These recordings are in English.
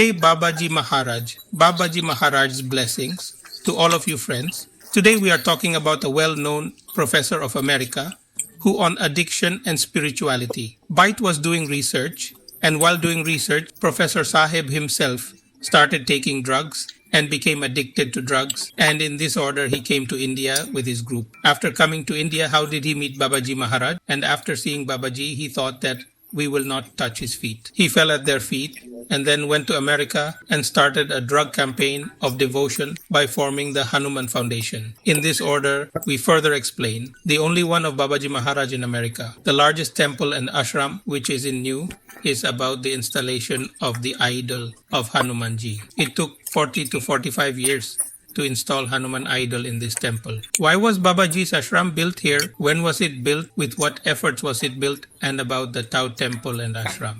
Hey Babaji Maharaj, Babaji Maharaj's blessings to all of you friends. Today we are talking about a well-known professor of America who on addiction and spirituality. Bite was doing research, and while doing research, Professor Sahib himself started taking drugs and became addicted to drugs, and in this order he came to India with his group. After coming to India, how did he meet Babaji Maharaj? And after seeing Babaji, he thought that we will not touch his feet. He fell at their feet and then went to America and started a drug campaign of devotion by forming the Hanuman Foundation. In this order, we further explain the only one of Babaji Maharaj in America. The largest temple and ashram, which is in New, is about the installation of the idol of Hanuman-ji. It took 40 to 45 years to install Hanuman idol in this temple. Why was Babaji's ashram built here? When was it built? With what efforts was it built? And about the Taos Temple and ashram.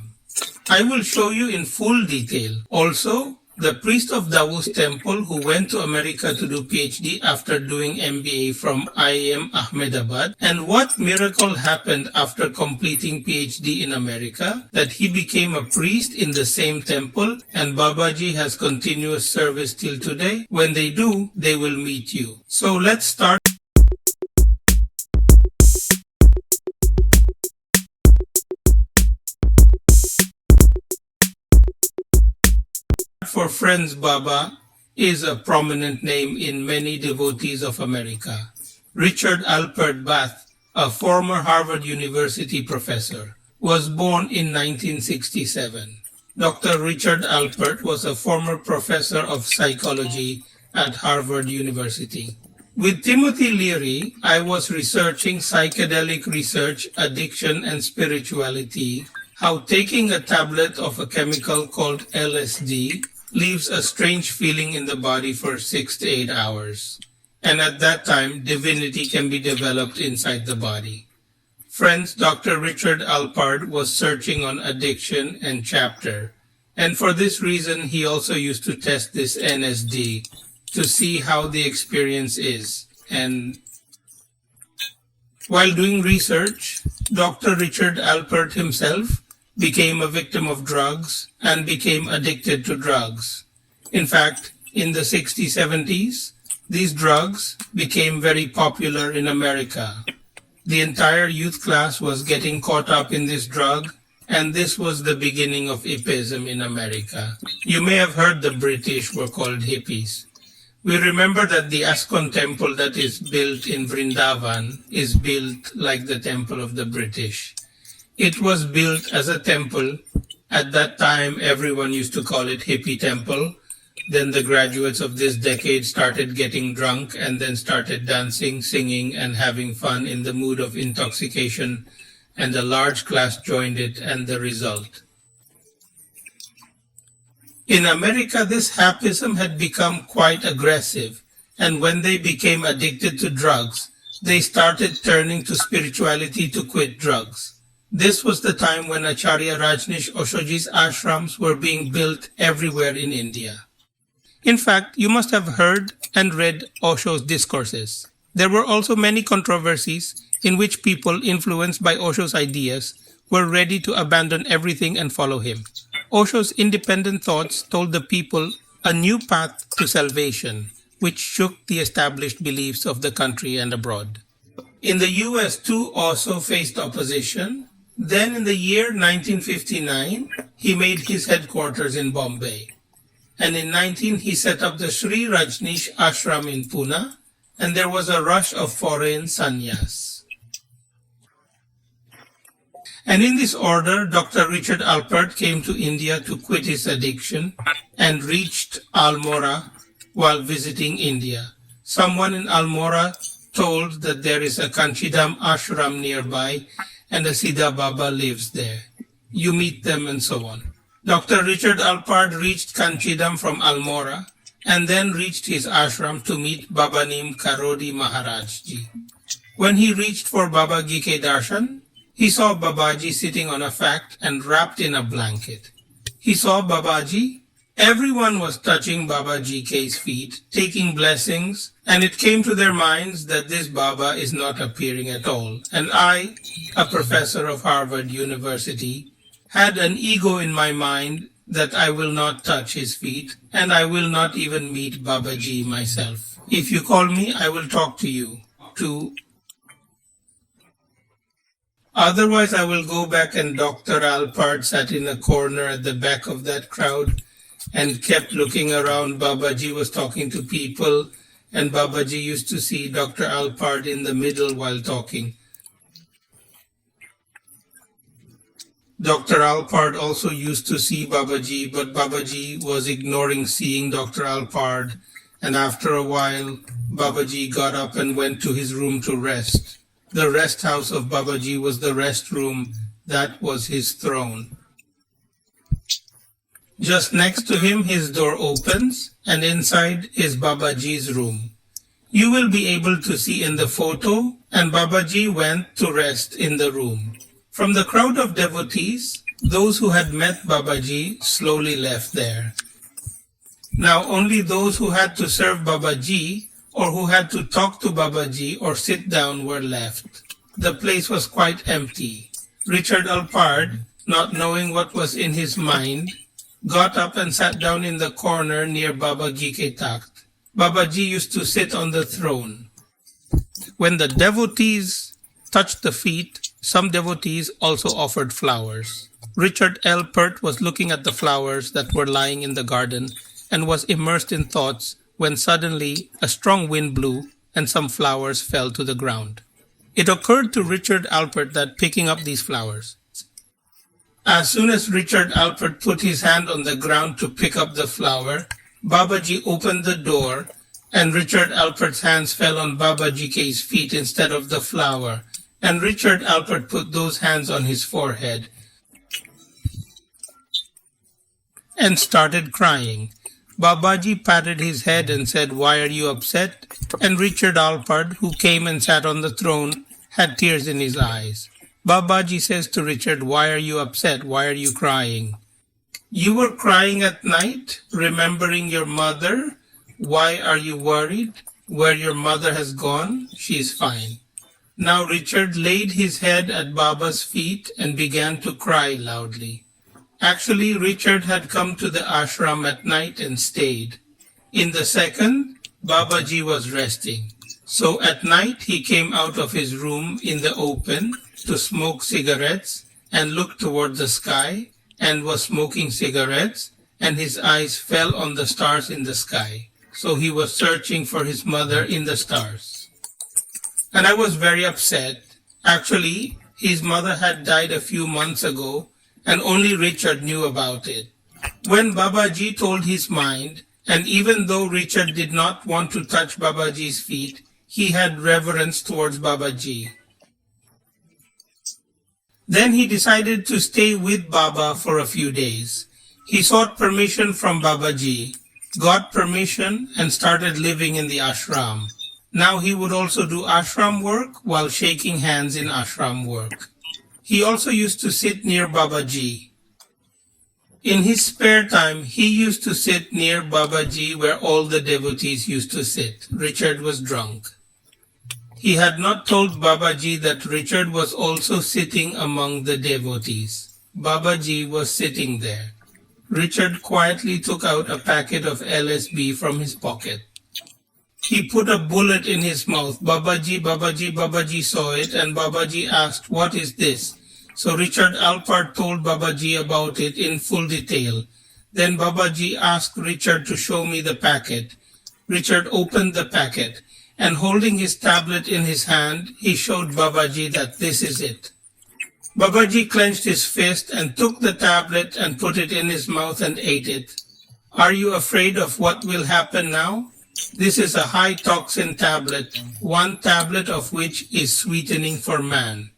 I will show you in full detail. Also, the priest of Taos Temple who went to America to do PhD after doing MBA from IIM Ahmedabad, and what miracle happened after completing PhD in America that he became a priest in the same temple, and Babaji has continuous service till today. When they do, they will meet you. So let's start. For Friends Baba is a prominent name in many devotees of America. Richard Alpert Bath, a former Harvard University professor, was born in 1967. Dr. Richard Alpert was a former professor of psychology at Harvard University. With Timothy Leary, I was researching psychedelic research, addiction, and spirituality, how taking a tablet of a chemical called LSD leaves a strange feeling in the body for 6 to 8 hours. And at that time, divinity can be developed inside the body. Friends, Dr. Richard Alpert was searching on addiction and chapter. And for this reason, he also used to test this NSD to see how the experience is. And while doing research, Dr. Richard Alpert himself became a victim of drugs and became addicted to drugs. In fact, in the 60s, 70s, these drugs became very popular in America. The entire youth class was getting caught up in this drug, and this was the beginning of hippism in America. You may have heard the British were called hippies. We remember that the Iskcon temple that is built in Vrindavan is built like the temple of the British. It was built as a temple. At that time, everyone used to call it hippie temple. Then the graduates of this decade started getting drunk and then started dancing, singing, and having fun in the mood of intoxication. And a large class joined it, and the result. In America, this hippism had become quite aggressive. And when they became addicted to drugs, they started turning to spirituality to quit drugs. This was the time when Acharya Rajneesh Oshoji's ashrams were being built everywhere in India. In fact, you must have heard and read Osho's discourses. There were also many controversies in which people influenced by Osho's ideas were ready to abandon everything and follow him. Osho's independent thoughts told the people a new path to salvation, which shook the established beliefs of the country and abroad. In the US too, Osho faced opposition. Then in the year 1959, he made his headquarters in Bombay. And in 19, he set up the Sri Rajneesh Ashram in Pune, and there was a rush of foreign sannyas. And in this order, Dr. Richard Alpert came to India to quit his addiction and reached Almora while visiting India. Someone in Almora told that there is a Kanchidham ashram nearby and a Siddha Baba lives there. You meet them and so on. Dr. Richard Alpert reached Kanchidham from Almora and then reached his ashram to meet Baba Neem Karori Maharaj-ji. When he reached for Baba Gike darshan, he saw Babaji sitting on a fact and wrapped in a blanket. He saw Babaji. Everyone was touching Baba GK's feet, taking blessings, and it came to their minds that this Baba is not appearing at all. And I, a professor of Harvard University, had an ego in my mind that I will not touch his feet, and I will not even meet Babaji myself. If you call me, I will talk to you. Otherwise, I will go back. And Dr. Alpart sat in a corner at the back of that crowd and kept looking around. Babaji was talking to people, and Babaji used to see Dr. Alpart in the middle while talking. Dr. Alpart also used to see Babaji, but Babaji was ignoring seeing Dr. Alpart, and after a while, Babaji got up and went to his room to rest. The rest house of Babaji was the rest room. That was his throne. Just next to him, his door opens, and inside is Babaji's room. You will be able to see in the photo, and Babaji went to rest in the room. From the crowd of devotees, those who had met Babaji slowly left there. Now only those who had to serve Babaji or who had to talk to Babaji or sit down were left. The place was quite empty. Richard Alpard, not knowing what was in his mind, got up and sat down in the corner near Babaji ke takht. Babaji used to sit on the throne. When the devotees touched the feet, some devotees also offered flowers. Richard L. Pert was looking at the flowers that were lying in the garden and was immersed in thoughts when suddenly a strong wind blew and some flowers fell to the ground. It occurred to Richard Alpert that picking up these flowers. As soon as Richard Alpert put his hand on the ground to pick up the flower, Babaji opened the door and Richard Alpert's hands fell on Babaji K's feet instead of the flower, and Richard Alpert put those hands on his forehead and started crying. Babaji patted his head and said, "Why are you upset?" And Richard Alpard, who came and sat on the throne, had tears in his eyes. Babaji says to Richard, "Why are you upset? Why are you crying?" "You were crying at night, remembering your mother. Why are you worried? Where your mother has gone, she is fine." Now Richard laid his head at Baba's feet and began to cry loudly. Actually, Richard had come to the ashram at night and stayed. In the second, Babaji was resting. So at night he came out of his room in the open to smoke cigarettes and look toward the sky and was smoking cigarettes, and his eyes fell on the stars in the sky. So he was searching for his mother in the stars. And I was very upset. Actually, his mother had died a few months ago, and only Richard knew about it. When Babaji told his mind, and even though Richard did not want to touch Babaji's feet, he had reverence towards Babaji. Then he decided to stay with Baba for a few days. He sought permission from Babaji, got permission, and started living in the ashram. Now he would also do ashram work while shaking hands in ashram work. He also used to sit near Babaji. In his spare time, he used to sit near Babaji where all the devotees used to sit. Richard was drunk. He had not told Babaji that Richard was also sitting among the devotees. Babaji was sitting there. Richard quietly took out a packet of LSB from his pocket. He put a bullet in his mouth. Babaji, Babaji, Babaji saw it, and Babaji asked, "What is this?" So Richard Alpart told Babaji about it in full detail. Then Babaji asked Richard to show me the packet. Richard opened the packet, and holding his tablet in his hand, he showed Babaji that this is it. Babaji clenched his fist and took the tablet and put it in his mouth and ate it. "Are you afraid of what will happen now? This is a high toxin tablet, one tablet of which is sweetening for man.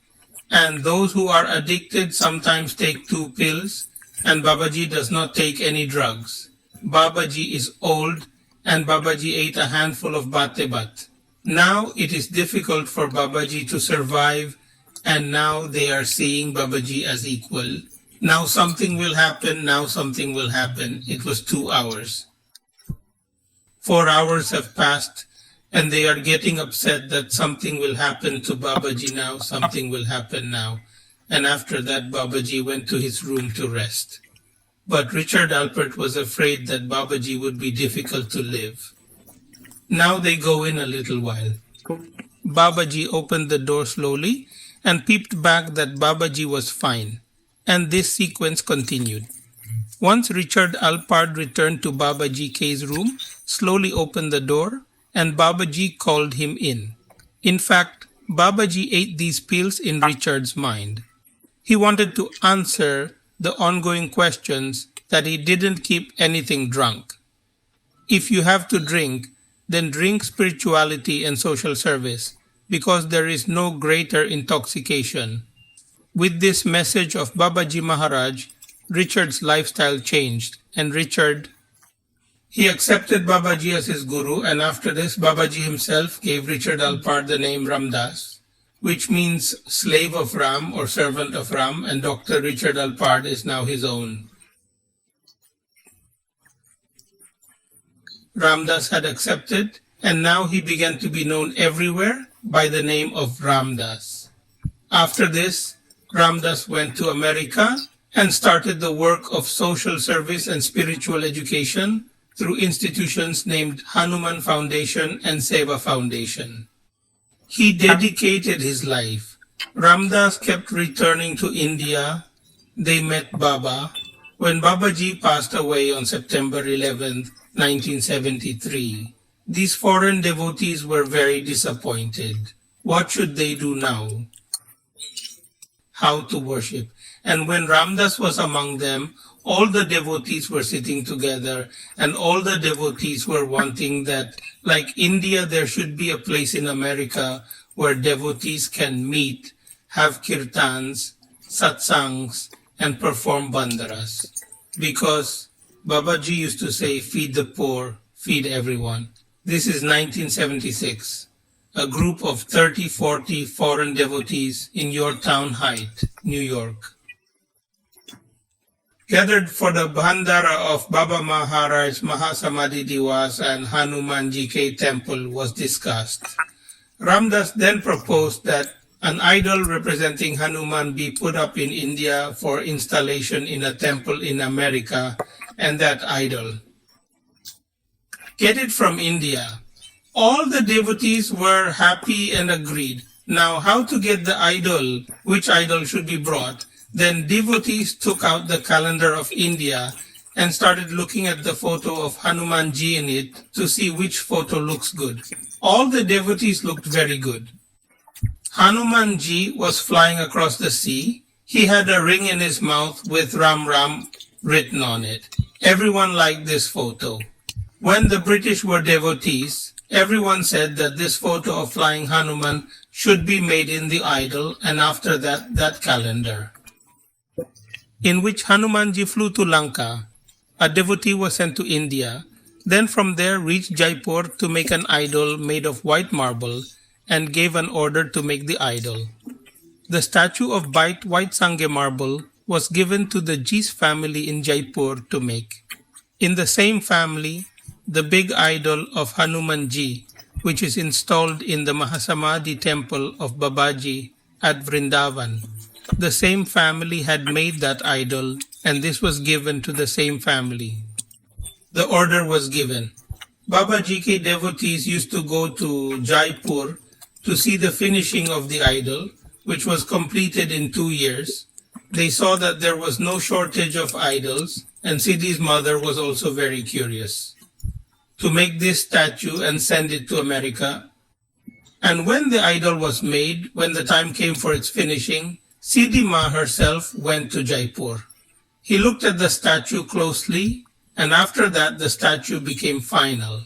And those who are addicted sometimes take 2 pills, and Babaji does not take any drugs. Babaji is old, and Babaji ate a handful of bate-bat. Now it is difficult for Babaji to survive, and now they are seeing Babaji as equal. Now something will happen, now something will happen." It was 2 hours. 4 hours have passed, and they are getting upset that something will happen to Babaji now, something will happen now. And after that, Babaji went to his room to rest. but Richard Alpert was afraid that Babaji would be difficult to live. Now they go in a little while. Babaji opened the door slowly and peeped back that Babaji was fine, and this sequence continued. Once Richard Alpard returned to Babaji K's room, slowly opened the door, and Babaji called him in. In fact, Babaji ate these pills in Richard's mind. He wanted to answer the ongoing questions that he didn't keep anything drunk. If you have to drink, then drink spirituality and social service, because there is no greater intoxication. With this message of Babaji Maharaj, Richard's lifestyle changed, and he accepted Babaji as his guru, and after this Babaji himself gave Richard Alpard the name Ramdas, which means slave of Ram or servant of Ram, and Dr. Richard Alpard is now his own. Ramdas had accepted, and now he began to be known everywhere by the name of Ramdas. After this, Ramdas went to America and started the work of social service and spiritual education through institutions named Hanuman Foundation and Seva Foundation. He dedicated his life. Ramdas kept returning to India. They met Baba. When Babaji passed away on September 11, 1973, these foreign devotees were very disappointed. What should they do now? How to worship? And when Ramdas was among them, all the devotees were sitting together, and all the devotees were wanting that, like India, there should be a place in America where devotees can meet, have kirtans, satsangs, and perform bandaras. Because Babaji used to say, feed the poor, feed everyone. This is 1976. A group of 30-40 foreign devotees in Yorktown Heights, New York, gathered for the Bhandara of Baba Maharaj Mahasamadhi Diwas and Hanuman-ji K Temple was discussed. Ramdas then proposed that an idol representing Hanuman be put up in India for installation in a temple in America, and that idol get it from India. All the devotees were happy and agreed. Now, how to get the idol, which idol should be brought? Then devotees took out the calendar of India and started looking at the photo of Hanuman-ji in it to see which photo looks good. All the devotees looked very good. Hanuman-ji was flying across the sea. He had a ring in his mouth with Ram Ram written on it. Everyone liked this photo. When the British were devotees, everyone said that this photo of flying Hanuman should be made in the idol, and after that, that calendar, in which Hanumanji flew to Lanka. A devotee was sent to India, then from there reached Jaipur to make an idol made of white marble, and gave an order to make the idol. The statue of white Sanghe marble was given to the Ji's family in Jaipur to make. In the same family, the big idol of Hanuman-ji, which is installed in the Mahasamadhi Temple of Babaji at Vrindavan. The same family had made that idol, and this was given to the same family. The order was given. Babaji K devotees used to go to Jaipur to see the finishing of the idol, which was completed in 2 years. They saw that there was no shortage of idols, and Siddhi's mother was also very curious to make this statue and send it to America. And when the idol was made, when the time came for its finishing, Siddhi Ma herself went to Jaipur. He looked at the statue closely, and after that the statue became final.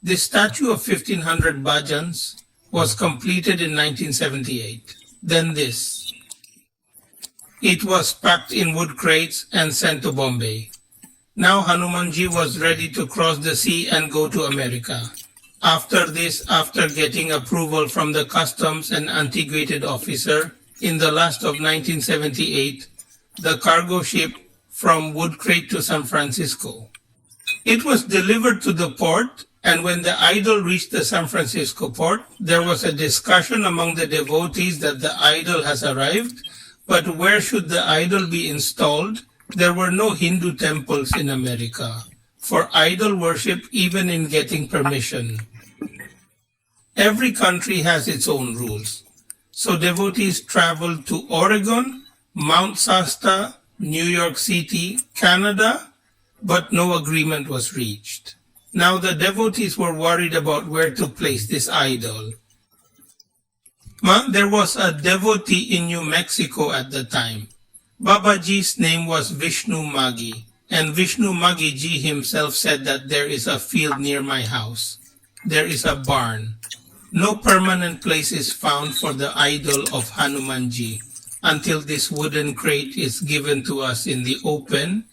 This statue of 1500 bhajans was completed in 1978. Then this. It was packed in wood crates and sent to Bombay. Now Hanumanji was ready to cross the sea and go to America. After this, after getting approval from the customs and antiquated officer, in the last of 1978, the cargo ship from wood crate to San Francisco. It was delivered to the port, and when the idol reached the San Francisco port, there was a discussion among the devotees that the idol has arrived, but where should the idol be installed? There were no Hindu temples in America for idol worship, even in getting permission. Every country has its own rules. So devotees traveled to Oregon, Mount Shasta, New York City, Canada, but no agreement was reached. Now the devotees were worried about where to place this idol. There was a devotee in New Mexico at the time. Babaji's name was Vishnu Magi, and Vishnu Magi ji himself said that there is a field near my house. There is a barn. No permanent place is found for the idol of Hanuman-ji until this wooden crate is given to us in the open,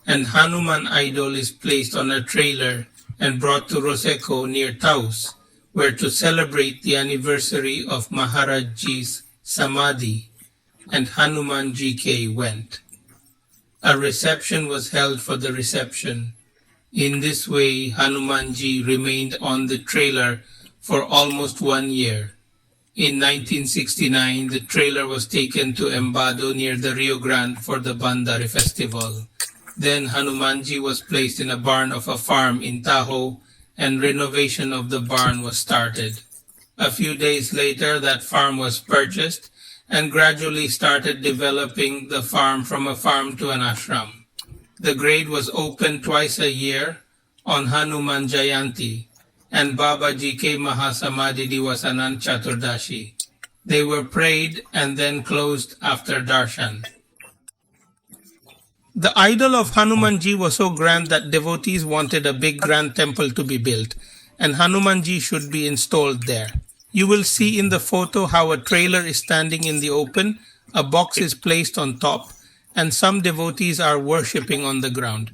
and Hanuman idol is placed on a trailer and brought to Roseco near Taos, where to celebrate the anniversary of Maharajji's Samadhi, and Hanuman-ji K went. A reception was held for the reception. In this way, Hanuman-ji remained on the trailer for almost 1 year. In 1969, the trailer was taken to Embado near the Rio Grande for the Bandari festival. Then Hanuman-ji was placed in a barn of a farm in Tahoe, and renovation of the barn was started. A few days later, that farm was purchased and gradually started developing the farm from a farm to an ashram. The grade was opened twice a year on Hanuman Jayanti, and Babaji K Mahasamadhi Diwasanan Chaturdashi. They were prayed and then closed after darshan. The idol of Hanuman-ji was so grand that devotees wanted a big grand temple to be built, and Hanuman-ji should be installed there. You will see in the photo how a trailer is standing in the open, a box is placed on top, and some devotees are worshipping on the ground.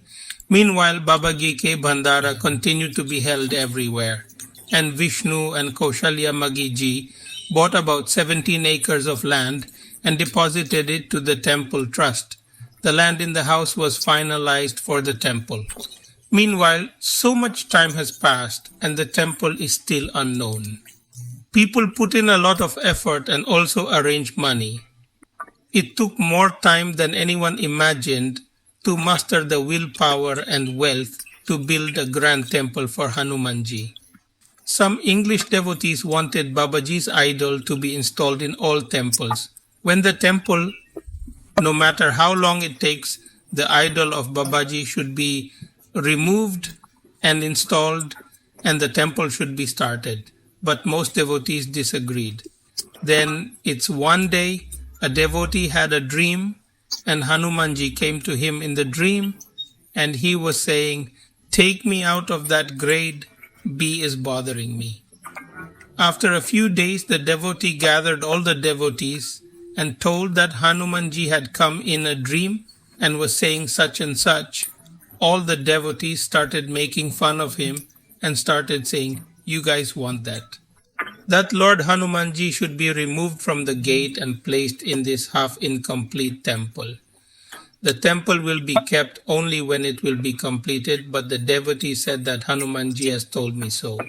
Meanwhile, Babaji K Bhandara continued to be held everywhere, and Vishnu and Kaushalya Magi-ji bought about 17 acres of land and deposited it to the temple trust. The land in the house was finalized for the temple. Meanwhile, so much time has passed and the temple is still unknown. People put in a lot of effort and also arranged money. It took more time than anyone imagined to muster the willpower and wealth to build a grand temple for Hanuman-ji. Some English devotees wanted Babaji's idol to be installed in all temples. When the temple, no matter how long it takes, the idol of Babaji should be removed and installed, and the temple should be started. But most devotees disagreed. Then it's one day, a devotee had a dream, and Hanuman-ji came to him in the dream, and he was saying, "Take me out of that grade, B is bothering me." After a few days, the devotee gathered all the devotees and told that Hanuman-ji had come in a dream and was saying such and such. All the devotees started making fun of him and started saying, "You guys want that." That Lord Hanuman-ji should be removed from the gate and placed in this half-incomplete temple. The temple will be kept only when it will be completed, but the devotee said that Hanuman-ji has told me so.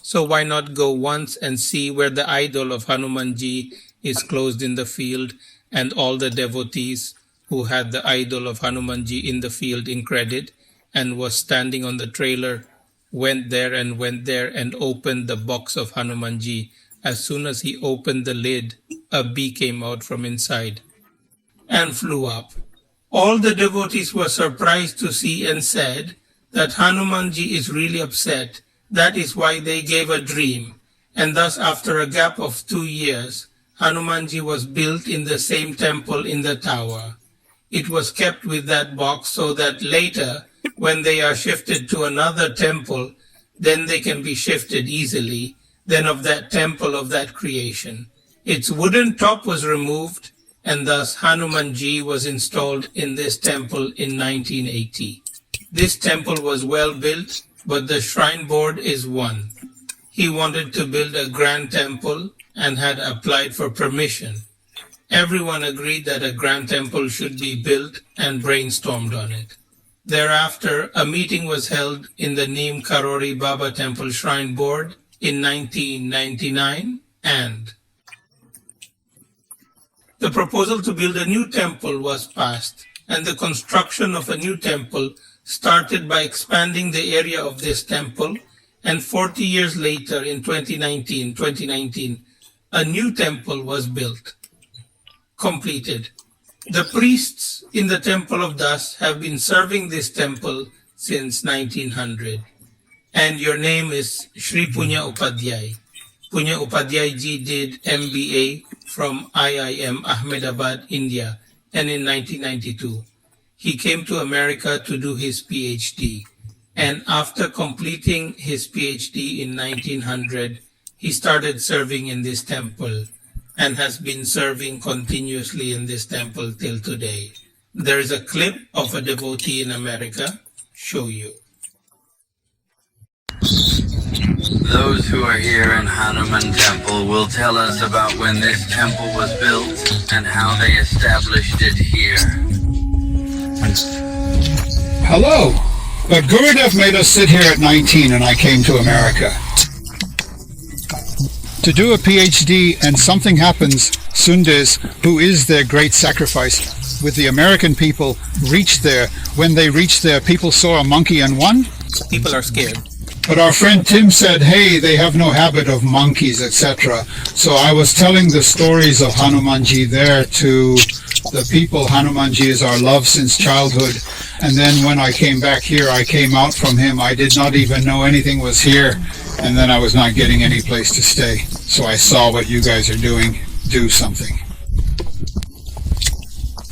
So why not go once and see where the idol of Hanuman-ji is closed in the field, and all the devotees who had the idol of Hanuman-ji in the field in credit and was standing on the trailer went there and opened the box of Hanuman-ji. As soon as he opened the lid, a bee came out from inside and flew up. All the devotees were surprised to see and said that Hanuman-ji is really upset. That is why they gave a dream. And thus, after a gap of 2 years, Hanuman-ji was built in the same temple in the tower. It was kept with that box so that later, when they are shifted to another temple, then they can be shifted easily, then of that temple of that creation. Its wooden top was removed, and thus Hanuman-ji was installed in this temple in 1980. This temple was well built, but the shrine board is one. He wanted to build a grand temple and had applied for permission. Everyone agreed that a grand temple should be built and brainstormed on it. Thereafter, a meeting was held in the Neem Karori Baba Temple Shrine Board in 1999, and the proposal to build a new temple was passed, and the construction of a new temple started by expanding the area of this temple, and 40 years later in 2019, a new temple was built, completed. The priests in the Temple of Das have been serving this temple since 1900. And your name is Sri Punya Upadhyay. Punya Upadhyay ji did MBA from IIM Ahmedabad, India, and in 1992. He came to America to do his PhD. And after completing his PhD in 1900, he started serving in this temple and has been serving continuously in this temple till today. There is a clip of a devotee in America. Show you. Those who are here in Hanuman Temple will tell us about when this temple was built and how they established it here. Hello. But Gurudev made us sit here at 19 and I came to America to do a PhD, and something happens. Sundars, who is their great sacrifice with the American people, reached there. When they reached there, people saw a monkey and won. People are scared. But our friend Tim said, hey, they have no habit of monkeys, etc. So I was telling the stories of Hanuman-ji there to the people. Hanuman-ji is our love since childhood. And then when I came back here, I came out from him. I did not even know anything was here. And then I was not getting any place to stay. So I saw what you guys are doing. Do something.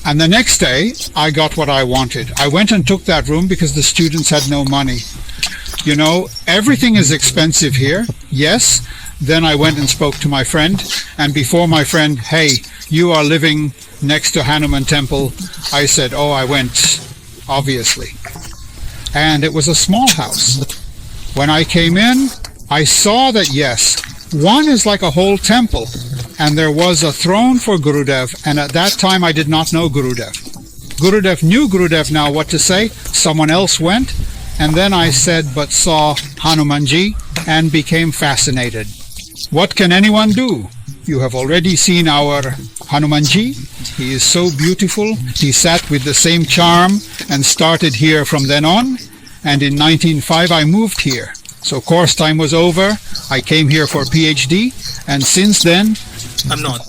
And the next day, I got what I wanted. I went and took that room because the students had no money. You know, everything is expensive here. Yes. Then I went and spoke to my friend. And before my friend, hey, you are living next to Hanuman Temple. I said, oh, I went, obviously. And it was a small house. When I came in, I saw that, yes, one is like a whole temple. And there was a throne for Gurudev. And at that time, I did not know Gurudev. Gurudev knew Gurudev now what to say. Someone else went. And then I said, but saw Hanuman-ji and became fascinated. What can anyone do? You have already seen our Hanuman-ji. He is so beautiful. He sat with the same charm and started here from then on. And in 1905, I moved here. So course time was over. I came here for PhD. And since then, I'm not.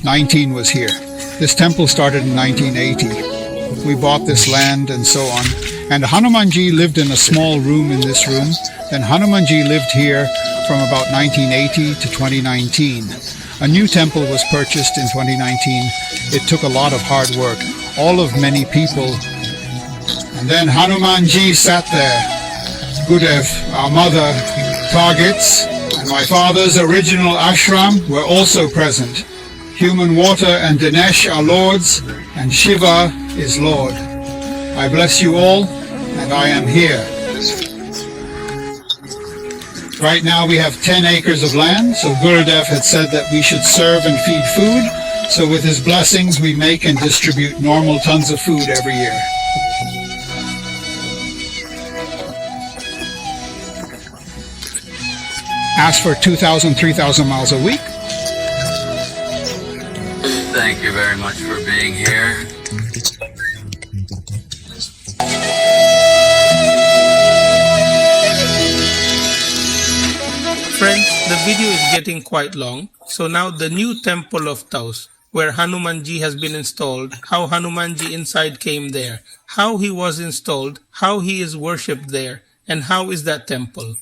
19 was here. This temple started in 1980. We bought this land and so on. And Hanuman-ji lived in a small room in this room. Then Hanuman-ji lived here from about 1980 to 2019. A new temple was purchased in 2019. It took a lot of hard work, all of many people. And then Hanuman-ji sat there. Gurudev, our mother, targets, and my father's original ashram were also present. Human water and Dinesh are lords, and Shiva is Lord. I bless you all, and I am here. Right now we have 10 acres of land, so Gurudev had said that we should serve and feed food. So with his blessings we make and distribute normal tons of food every year. Ask for 2,000, 3,000 miles a week. Thank you very much for being here. Friends, the video is getting quite long. So now the new temple of Taos, where Hanuman-ji has been installed, how Hanuman-ji inside came there, how he was installed, how he is worshipped there, and how is that temple.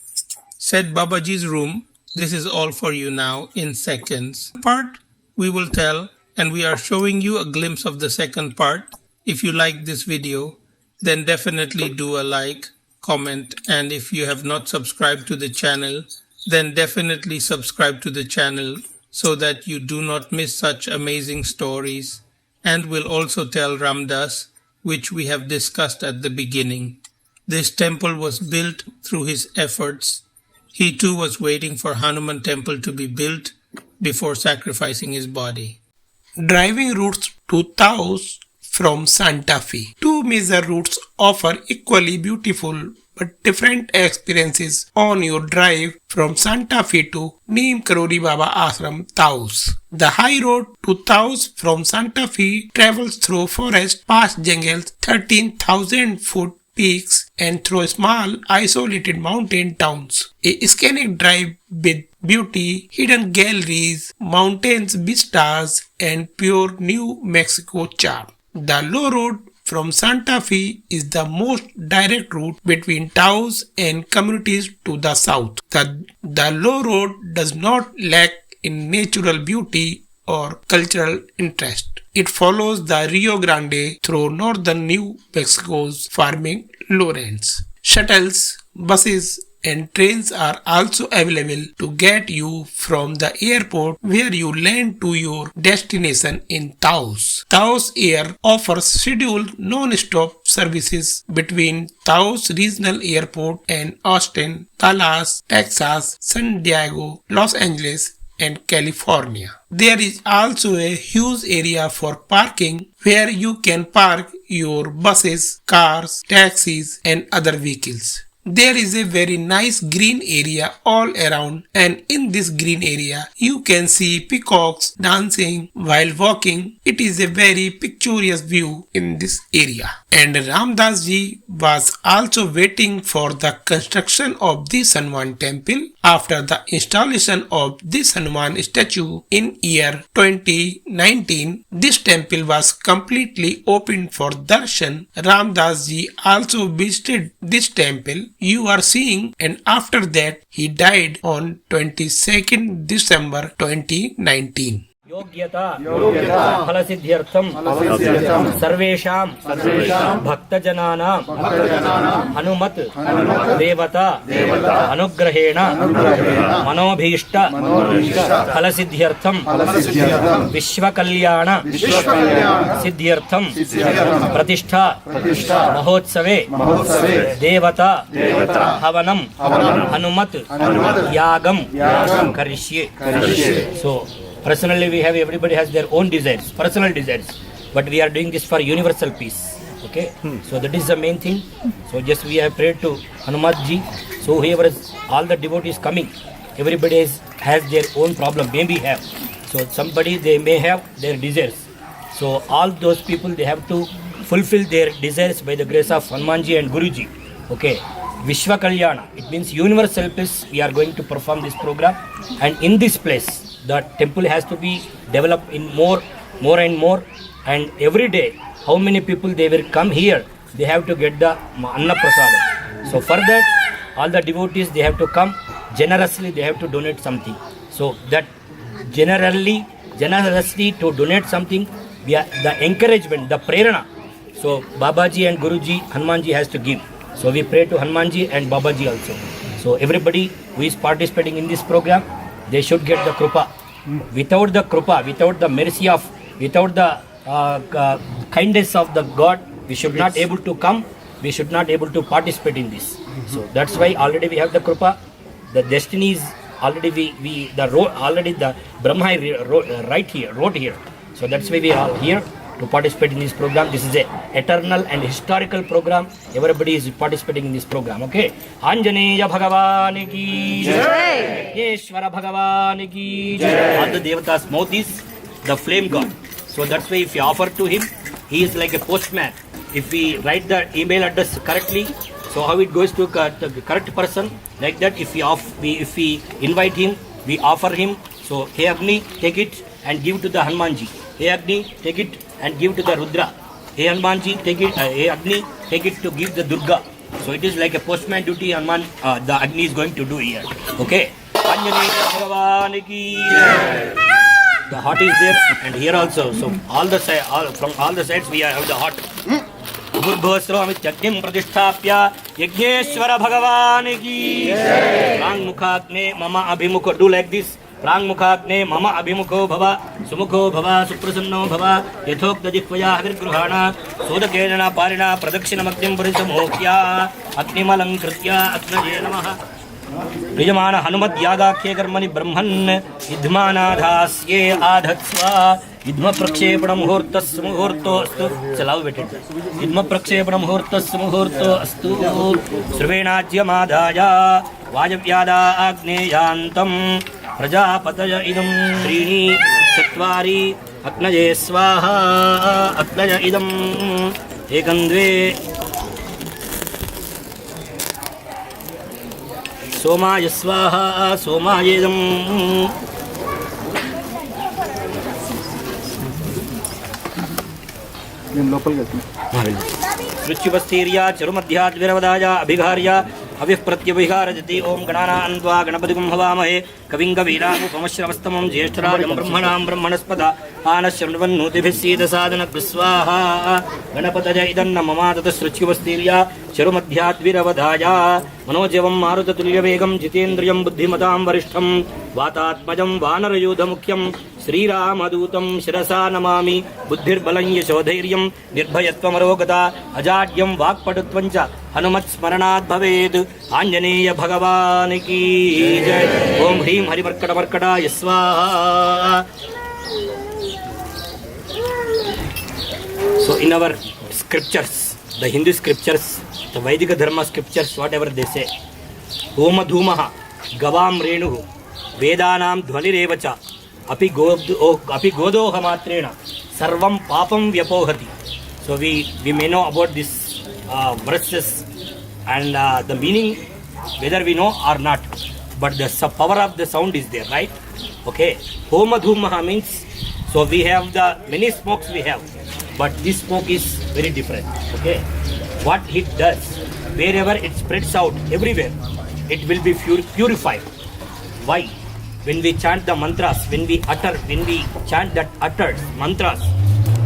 Said Babaji's room, this is all for you now in seconds. Part we will tell, and we are showing you a glimpse of the second part. If you like this video, then definitely do a like, comment, and if you have not subscribed to the channel, then definitely subscribe to the channel so that you do not miss such amazing stories, and will also tell Ramdas, which we have discussed at the beginning. This temple was built through his efforts. He too was waiting for Hanuman Temple to be built before sacrificing his body. Driving routes to Taos from Santa Fe. Two major routes offer equally beautiful but different experiences on your drive from Santa Fe to Neem Karori Baba Ashram, Taos. The high road to Taos from Santa Fe travels through forest, past jungles, 13,000-foot peaks and through small isolated mountain towns. A scenic drive with beauty, hidden galleries, mountains, vistas and pure New Mexico charm. The low road from Santa Fe is the most direct route between Taos and communities to the south. The low road does not lack in natural beauty or cultural interest. It follows the Rio Grande through northern New Mexico's farming lowlands. Shuttles, buses, and trains are also available to get you from the airport where you land to your destination in Taos. Taos Air offers scheduled non-stop services between Taos Regional Airport and Austin, Dallas, Texas, San Diego, Los Angeles, and California. There is also a huge area for parking where you can park your buses, cars, taxis, and other vehicles. There is a very nice green area all around, and in this green area you can see peacocks dancing while walking. It is a very picturesque view in this area. And Ramdas ji was also waiting for the construction of this Hanuman temple. After the installation of this Hanuman statue in year 2019, this temple was completely opened for darshan. Ramdas ji also visited this temple you are seeing, and after that he died on 22nd December 2019. योग्यता फलसिद्ध्यर्थम सर्वेषां भक्तजनानां हनुमत देवता अनुग्रहेण मनोभीष्ट फलसिद्ध्यर्थम विश्वकल्याण सिद्ध्यर्थम प्रतिष्ठा महोत्सवे देवता हवनम हनुमत यागम करिष्ये. So personally, everybody has their own desires, personal desires, but we are doing this for universal peace. Okay, so that is the main thing. So just we have prayed to Hanuman-ji. So whoever is, all the devotees coming, everybody has their own problem, maybe have. So somebody, they may have their desires. So all those people, they have to fulfill their desires by the grace of Hanuman-ji and Guruji. Okay, Vishwa Kalyana, it means universal peace. We are going to perform this program, and in this place the temple has to be developed in more and more, and every day how many people they will come here, they have to get the Anna Prasadam. So for that, all the devotees, they have to come generously, they have to donate something. So that generously to donate something, the encouragement, the prerana, so Babaji and Guruji, Hanumanji has to give. So we pray to Hanumanji and Babaji also. So everybody who is participating in this program, they should get the krupa. Without the krupa, without the mercy of, without the kindness of the God, we should not able to come, we should not able to participate in this. So that's why already we have the krupa. The destiny is already already the Brahma wrote here. So that's why we are here to participate in this program. This is a eternal and historical program. Everybody is participating in this program. Okay. Anjaneya Bhagavan ki jai. Yeshwara Bhagavan ki jai. All the devatas mouth is the flame god. So that's why if you offer to him, he is like a postman. If we write the email address correctly, so how it goes to the correct person, like that if we invite him, we offer him. So hey Agni, take it and give to the Hanumanji. Hey Agni, take it and give to the Rudra. Hey Hanumanji, take it. Hey Agni, take it to give the Durga. So it is like a postman duty Hanuman, the Agni is going to do here. Okay. Anjaneya Bhagavan ki jai. The heart is there and here also. So from all the sides we have the heart. Burbhasramityagnim pratishthapya Yajneshwara Bhagavan ki jai. Prang mukhagne mama abhimukho. Do like this. Prang mukhagne mama abhimukho bhava sumukho bhava suprasanno bhava yathokta jikvaya havirgruhana sodakena parina pradakshinamaktim parisamokya agnimalam kritya atnaje namaha. यजमान हनुमद यागाख्ये कर्मणि ब्रह्मन् युध्मानाधास्ये आधत्स्वा युध्म प्रक्षेपण मुहूर्तस् मुहूर्तोऽस्तु चलाओ बेटे युध्म प्रक्षेपण मुहूर्तस् मुहूर्तोऽस्तु सर्वेणाज्यमादाय वायव्यादा आग्नेयान्तं प्रजापतय इदं त्रीणि चत्वारि अग्नये स्वाहा अग्नय इदम् एकं द्वे सोमाय स्वाहा सोमायेदम् रुचिवस्तीर्या चरुमध्याद्विरवदाय अभिघार्य अभिप्रत्यभिघारजति ओम गणानान्त्वा गणपतिं हवामहे कविं कवीनामुपमश्रवस्तमं ज्येष्ठराजं ब्रह्मणां ब्रह्मणस्पद आनश्रवन्नोतिभिः सीदसादनकृस्वाहा गणपतय इदन्न ममाततश्रुच्युवस्तीर्या चरुमध्याद्विरवदाय मनोजवं मारुततुल्यवेगं जितेन्द्रियं बुद्धिमतां वरिष्ठं वातात्मजं वानरयूथमुख्यं श्रीरामदूतं शिरसा नमामि बुद्धिर्बलं यशोधैर्यं निर्भयत्वमरोगता अजाड्यं वाक्पटुत्वं च हनुमत्स्मरणात् भवेत् आञ्जनेय भगवान् की जय ओम ह्रीं हरिमर्कटमर्कटाय स्वाहा. So in our scriptures, the Hindu scriptures, the Vedic Dharma scriptures, whatever they say, Homa Dhumaha, Gavam Renuhu, Vedanam Dhvanirevacha, Api Godoha Matrena, Sarvam Papam Vyapohati. So we may know about this verses and the meaning, whether we know or not, but the power of the sound is there, right? Okay. Homa Dhumaha means, so we have the many smokes we have, but this smoke is very different. Okay. What it does, wherever it spreads out, everywhere, it will be purified. Why? When we chant the mantras, when we chant that uttered mantras,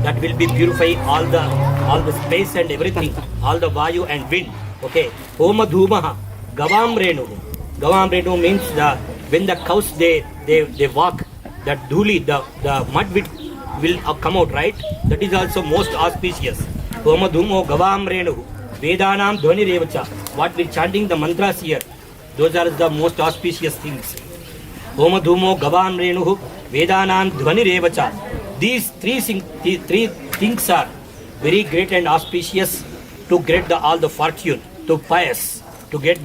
that will be purify all the space and everything, all the vayu and wind. Okay. Homa Dhumaha, Gavam Renuhu. Gavam Renuhu means when the cows they walk, that dhuli, the mud will come out, right? That is also most auspicious. Homa Dhumo Gavam Renuhu. Vedanam Dhvani Revacha. What we chanting the mantras here, those are the most auspicious things. Homa Dhumo Gavam Renuhu. Vedanam Dhvani Revacha. These three things are very great and auspicious to get all the fortune, to pious, to get.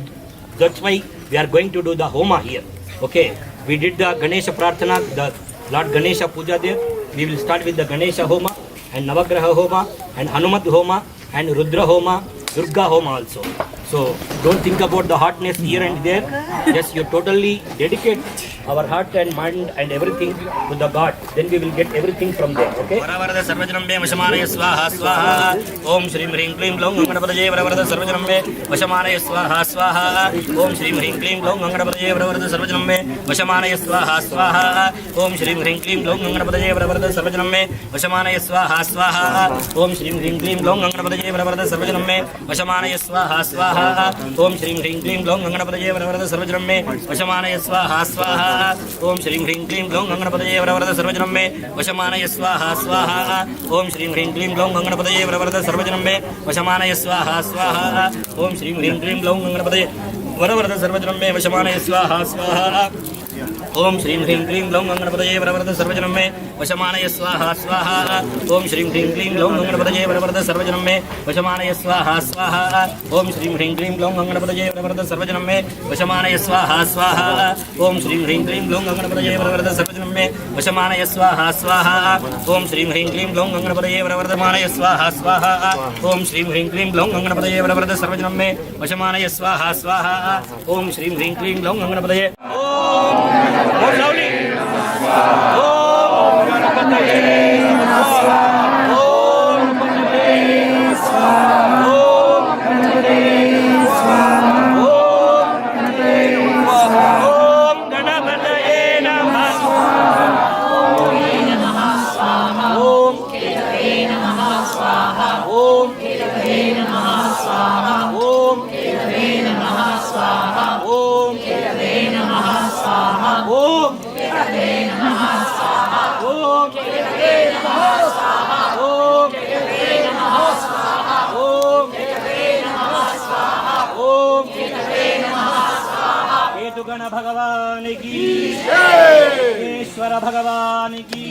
That's why we are going to do the Homa here. Okay. We did the Ganesha Prarthana, the Lord Ganesha Puja there. We will start with the Ganesha Homa and Navagraha Homa and Hanumat Homa and Rudra Homa, Durga Homa also. So don't think about the hotness here and there. Just you totally dedicate our heart and mind and everything to the God. Then we will get everything from there. Okay? Varavarada Sarvajanambe Vashamanaya Swaha Swaha. Om Shri Hrim Klim Glom Gangadapadaye Varavarada Sarvajanambe Vashamanaya Swaha Swaha. Om Shri Hrim Klim Glom Gangadapadaye Varavarada Sarvajanambe Vashamanaya Swaha Swaha. Om Shri Hrim Klim Glom Gangadapadaye Varavarada Sarvajanambe Vashamanaya Swaha Swaha. Om Shri Hrim Klim Glom Gangadapadaye Varavarada Sarvajanambe Vashamanaya Swaha Swaha. Om Shri Hrim Klim Glom Gangadapadaye Varavarada Sarvajanambe Vashamanaya Swaha Swaha. Om Shri Hrim Klim Glom Gangadapadaye Varavarada Sarvajanambe Vashamanaya Swaha Swaha. Om Shri Hrim Klim Glom Gangadapadaye Varavarada Sarvajanambe Vashamanaya Swaha Swaha. Om Shri Hrim Klim Glom Gangadapadaye Varavarada Sarvajanambe Vashamanaya Swaha Swaha. Om Shri Hrim Klim Glom Gangadapadaye Varavarada Sarvajanambe Vashamanaya Swaha Swaha. Om Shri Hrim Klim Glom Gangadapadaye Varavarada Sarvajanambe Vashamanaya Swaha Swaha. Om Shri Hrim Klim Glom Gangadapadaye Varavarada Sarvajanambe Vashamanaya Swaha Swaha. Om Shri Hrim Klim Glom Gangadapadaye Varavarada Sarvajanambe Vashamanaya Swaha Swaha. Om Shri Hrim Klim Glom Gangadapadaye Varavarada Swaha Swaha. Om Shri Hrim Klim Glom Gangadapadaye Varavarada Sarvajanambe Vashamanaya Swaha Swaha. Om Shri Hrim Klim Glom Gangadapadaye. More loudly. Om Ganapataye Swaha. Om Ganapataye Swaha. Om Ganapataye Swaha. Om Ganapataye Swaha. Om Ganapataye Namaha. Om Ganapataye Namaha Swaha. Om Ganapataye Namaha Swaha. Om Ganapataye Namaha Swaha. Om Ganapataye Namaha Swaha. Om Ganapataye Namaha Swaha. Om Ganapataye Namaha Swaha. Om Ganapataye Namaha Swaha. Om Ganapataye Namaha Swaha. Om Ganapataye Namaha Swaha. रमण भगवान की जय, ईश्वर भगवान की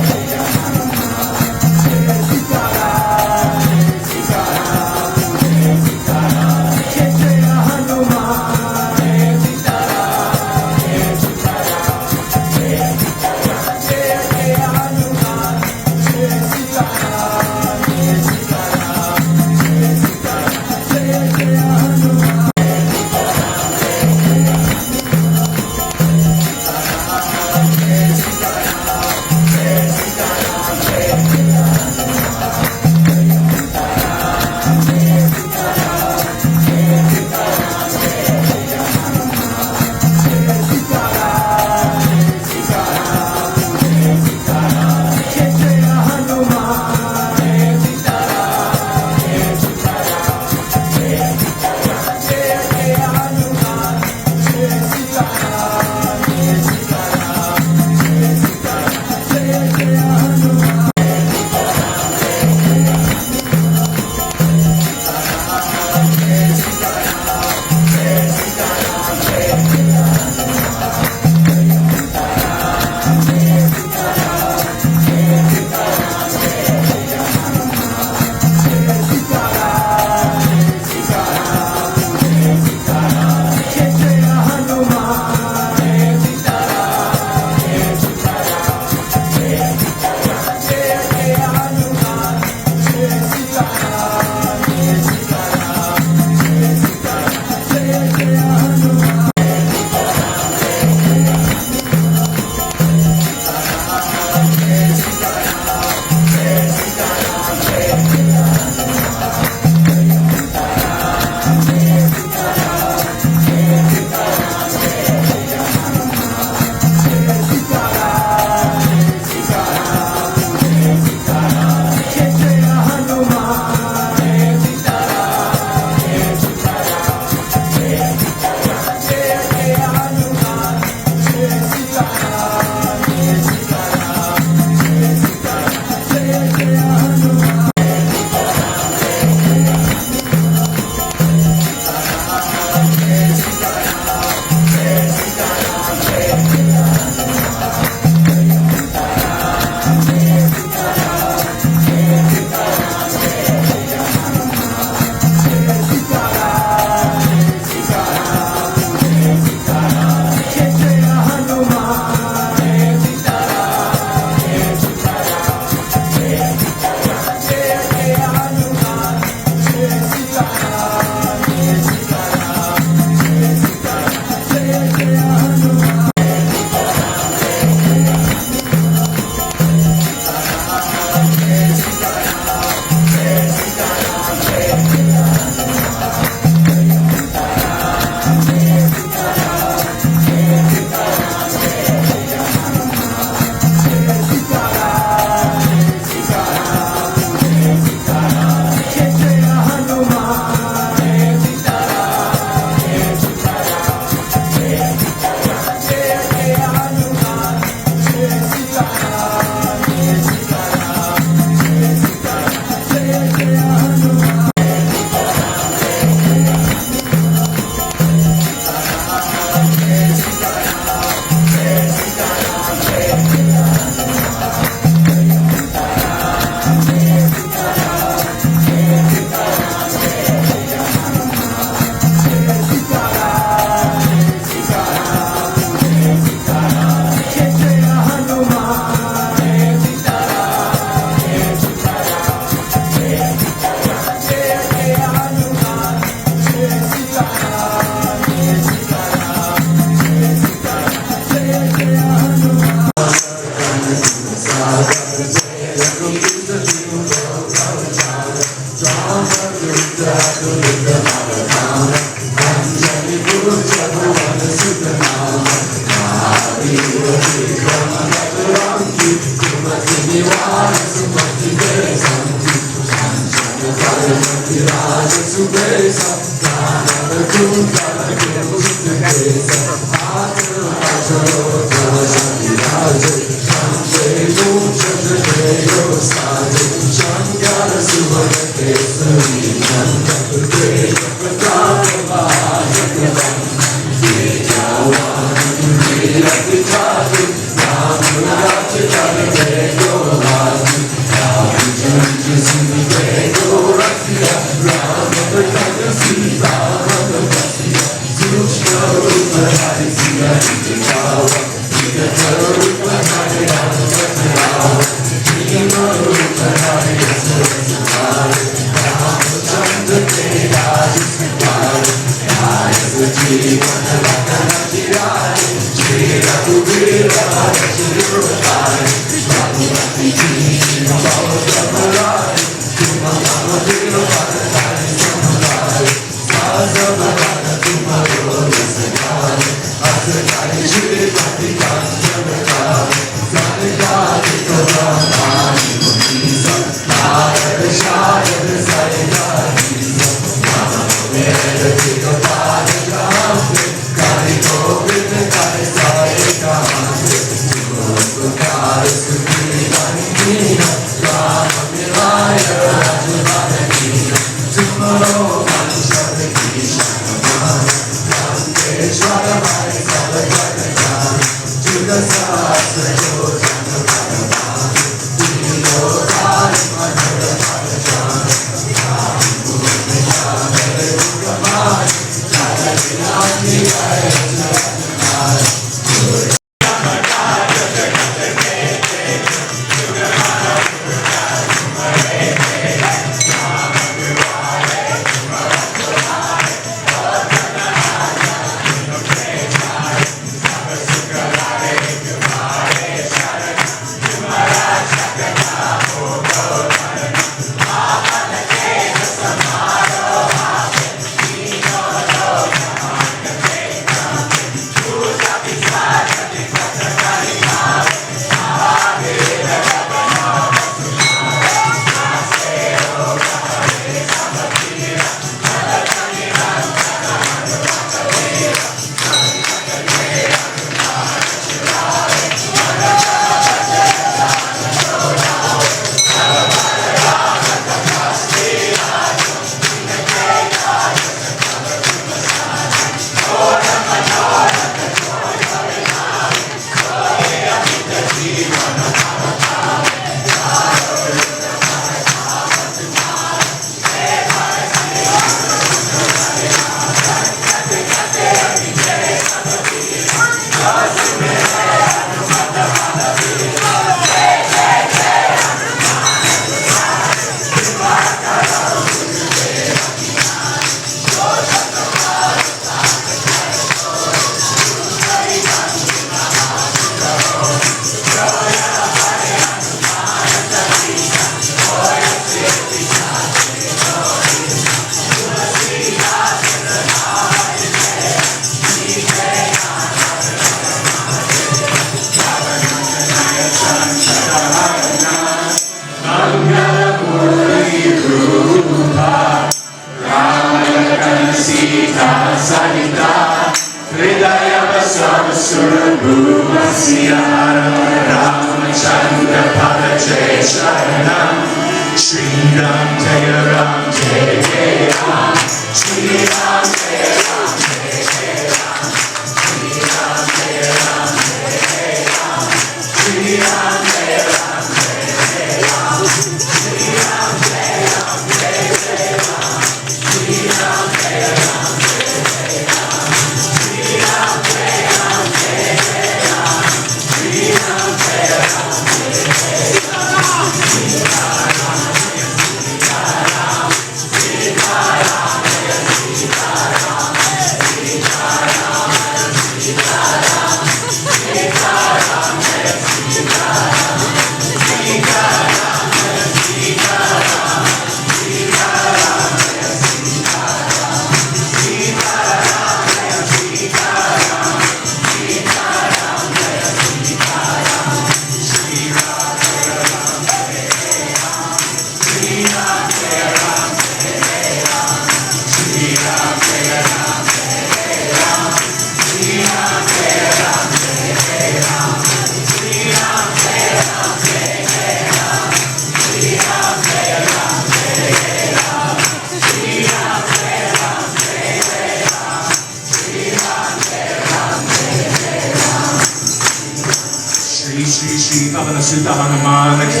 Pavana Sutta Hanuman ki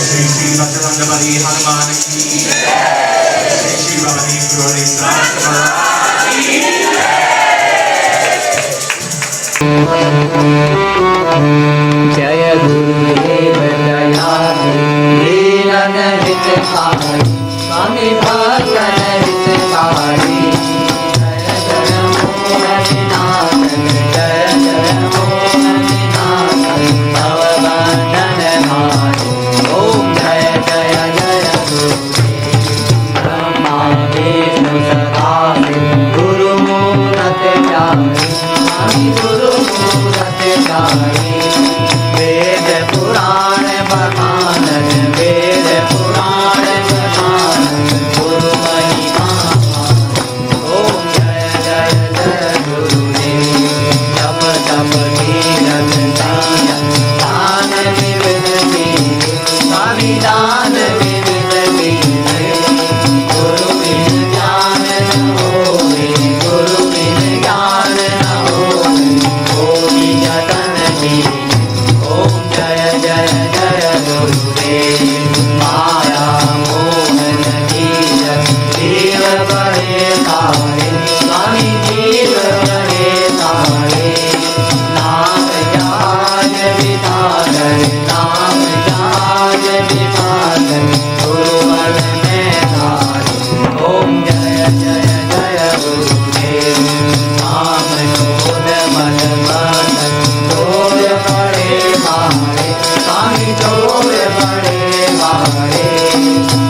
Shri Shri Bhakti Hanuman ki Shri Baba Neem Karori Baba जय गुरुदेव दयालु linen हितकारी स्वामी भगत हितकारी जय जय मोहनाथ जय जय मोहनाथ भव बंधन हारे ओम जय जय जय ब्रह्मा विष्णु सदा गुरु मूरत प्यारे स्वामी गुरु मूरत प्यारे वेद पुराण बखानन वेद पुराण बखानन गुरु महिमा ओम जय जय जय गुरुदेव जप जप कीरत दान दान विविध कीर्त स्वामी दान विविध कीर्त गुरु बिन ज्ञान न होवे गुरु बिन ज्ञान न होवे कोटि जतन की ओम जय जय जय गुरुदेव माया मोहन कीज जीव बड़े तारे स्वामी जीव बड़े तारे नाम जहाज विधान नाम जहाज विधान गुरुवर में तारे ओम जय जय जय गुरुदेव नाम क्रोध मद मद चोर बड़े मारे स्वामी चोर बड़े मारे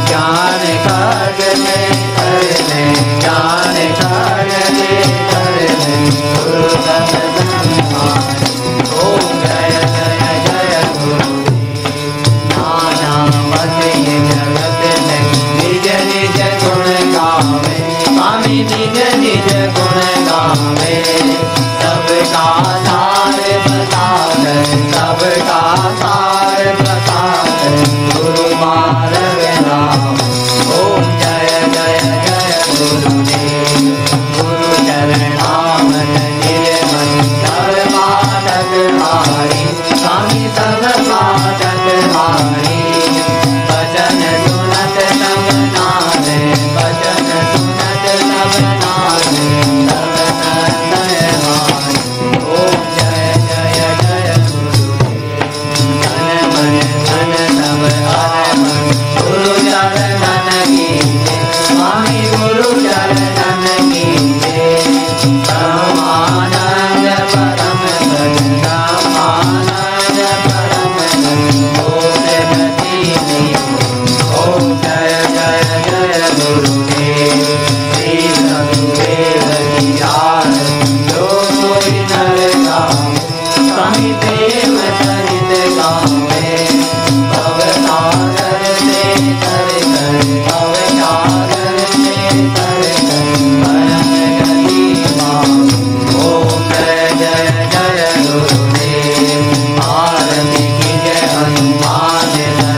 ज्ञान कार्य में कर ले ज्ञान कार्य में कर ले गुरु संहारे ओम जय जय जय गुरुदेव नाना मत ये जगत में निज निज गुण गावे स्वामी निज निज गुण गावे सबका सार बता सबका सार बता गुरु मार्ग नाम ओम जय जय जय गुरुदेव गुरु चरणाम निर्मल सब पाठक हारी स्वामी सब पाठक हारी भजन सुनत सब नामे भजन सुनत सब नामे सब नंदन हारी ओम जय जय जय गुरुदेव धन मन धन सब हर मन गुरु चरणन कीजे स्वामी गुरु चरणन कीजे परमानंद परम सद परमानंद परम सद ओम गति ओम जय जय जय गुरुदेव श्री सदगुरुदेव की याद जो कोई नर गावे स्वामी प्रेम सहित गावे भव सागर से तर कर भव सागर से तर कर परम गति पावे ओम जय जय जय गुरुदेव आरती की जय हनुमान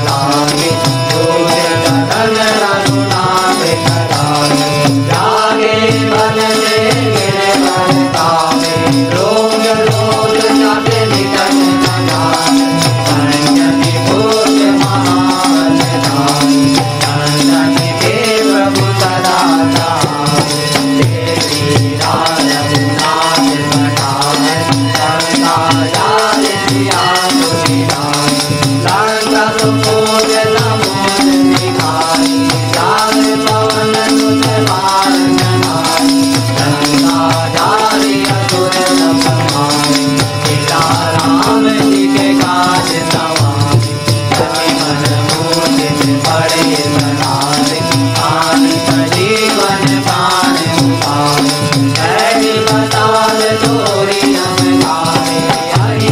लागे जोग गगन रघुनाथ करागे जागे बन से गिर बन कावे रोग रोग जाते निकट न जाए पंचमी भूत महान धारी चंदन के प्रभु सदा तेरी रघुनाथ बटाए संता जाल सिया सुधिराए लंका सुपोज नमोद निहारी जाल पवन सुत बाल जनाई लंका जारी असुर समाए सीता राम जी के काज सवारे सखी मन मूर्ति बड़े बनाए आन सजीवन पान उपाय ऐसी बताल तोरी हम गावे हरि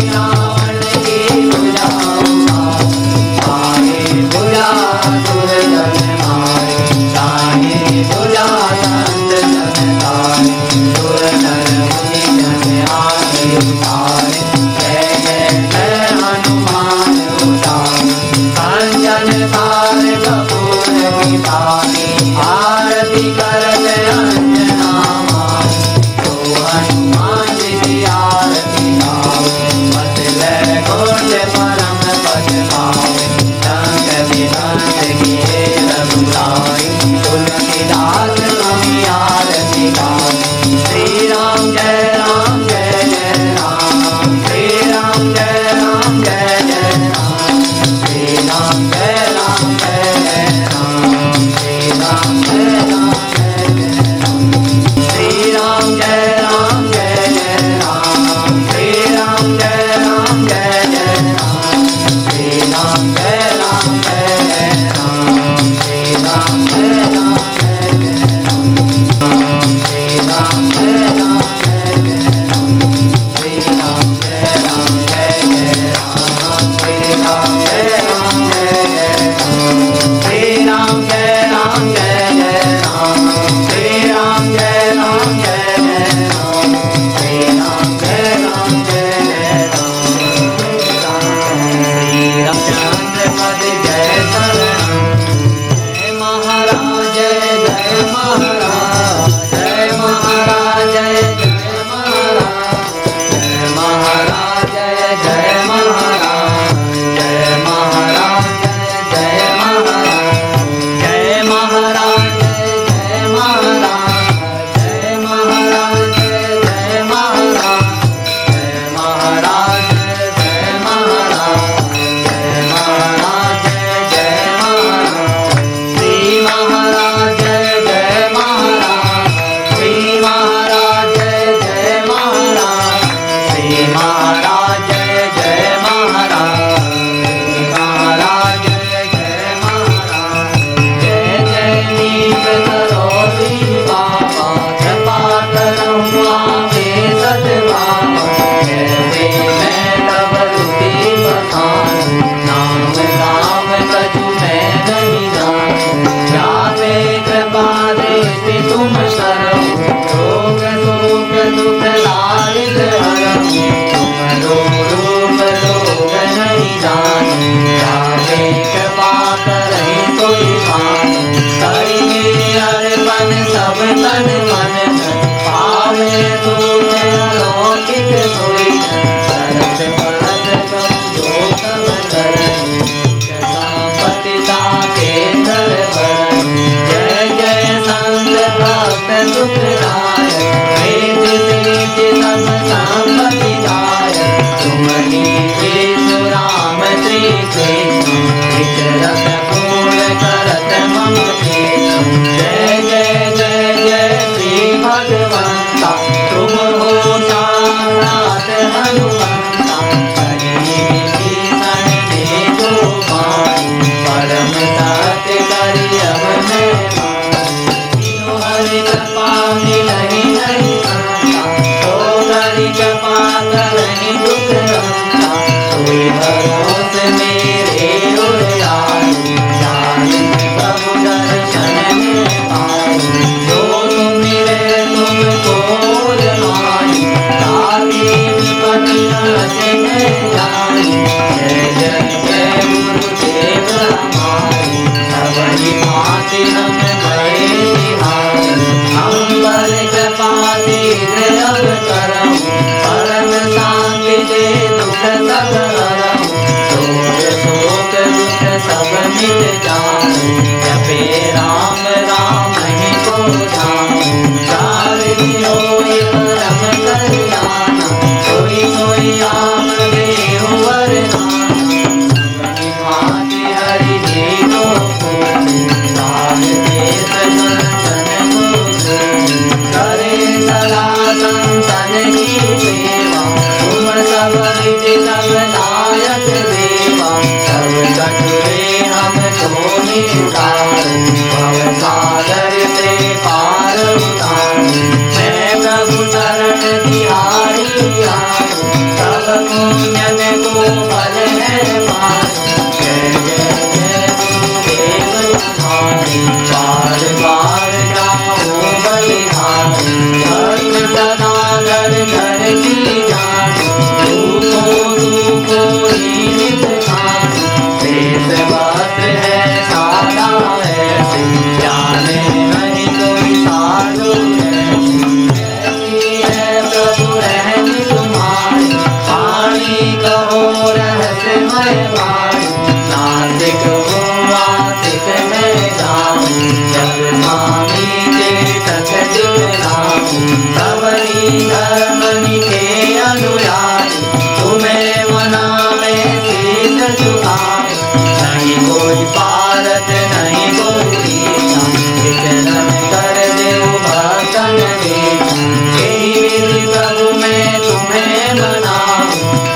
महाराज जय जय महाराज, महाराज जय जय महाराज, जय जय नीम करोड़ी बाबा, कृपा करो आवे सद्भावा, जैसे मैं तब रुपी बखान, नाम दाम कछु मैं नहीं जान, जावे कृपा दृष्टि तुम शरण, रोग शोक दुख लालित हरम, तुम रूप लोग नहीं जान, जावे कृपा करे कोई भान, करिए अर्पण सब तन मन, पावे सुख अलौकिक सोई, सरस परस कब जो तब करन, पतिता के धर भरन, जय जय संत भक्त सुखदायक, वेद सिद्धि सब संपत्ति दायक, तुम्हारी केशु राम श्री कृष्ण, विचरत पूर्ण करत मम चेतन, जय जय जय जय श्री भगवंता, तुम हो साक्षात हनुमंता, कली विभीषण ने जो पाई, परम सत्य करि अब मैं पाई, हरि कृपा मिलहि नहीं संता, तो हरि कृपा करहि दुख हंता, कोई भरोस मेरे उर आए, जाहि प्रभु दर्शन में पाए, जो तुम मिले तुमको माई, ताकि विपत्ति नसे में जाई, जय जय जय गुरुदेव हमारे, सबरी भांति हम गए निहार, हम पर कृपा शीघ्र अब करम, परम शांति दे दुख सब हरम, शोक शोक दुख सब मिट जाए, जपे राम राम ही को ध्यान, चार होए परम कल्याण, सोई सोई राम देव वरदान, सबरी भांति हरि जी को पूजे, साध देश दर्शन को करे सदा संतन की सेवा, तुम सब विधि सब लायक देवा, सब कटुरे हम तो नितार, भव सागर से पार उतार, मैं प्रभु शरण तिहारी आयो, सब पुण्यन को फल है पार, जय जय जय गुरुदेव तुम्हारे, बार बार जाओ बलिहारी, भक्त सदा घर घर की जानो, दुखो ही नित खानो, शेष वस्त्र है सादा ऐसे, जाने नहीं कोई साधु ऐसी है प्रभु रहनी तुम्हारी, वाणी कहो रहस्यमय वाणी, नासिक हो आसिक में जाऊं, जब स्वामी के तक दिखलाऊं, सबरी धर्मनि के अनुयायी, तुम्हें मना में शीश झुकाऊं, नहीं कोई पारत नहीं कोई पीछा, विचरण कर देव भक्तन बेचा, यही विधि प्रभु मैं तुम्हें मनाऊं,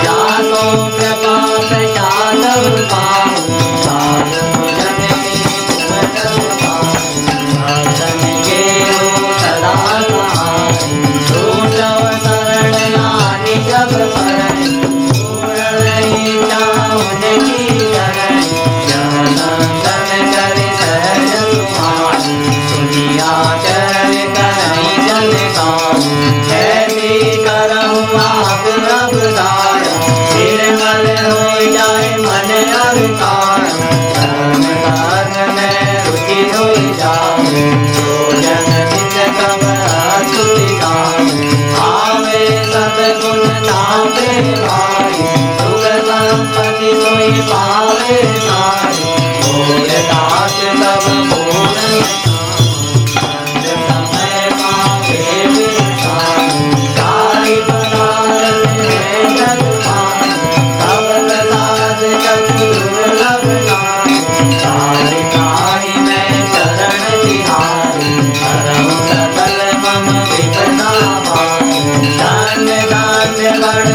जासो कृपा प्रसाद पाऊं, साध भजन की तुम पाऊं, भक्तन के हो सदा सहाय, छूटव शरण लानि जब परण, पूर्ण इच्छा उनकी शरण, यह नंदन करे सहज सुभान, सुनिया चरण करई जन गान, ऐसी करहु आप अब दाया, निर्मल हो जाए मन अवतार, धर्म कर्म में रुचि हो जाए, जो जन चित कब स्तुति गाए, आवे सद्गुण तापे भाई, सुख संपत्ति सोई पावे सारी, मोर दास सब पूर्ण समय पावे विसार, सारी पदार्थ है जग पान, सब प्रसाद कछु दुर्लभ नाम, सारी ताहि में शरण तिहारी, हरहु सकल मम विपदा भारी, धन्य धन्य बड़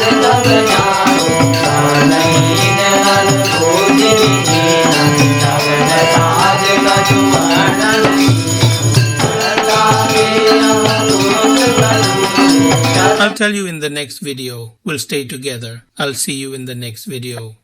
सब जानो नहीं हर खोज जगन साज कछु वर्णन I'll tell you in the next video. We'll stay together. I'll see you in the next video.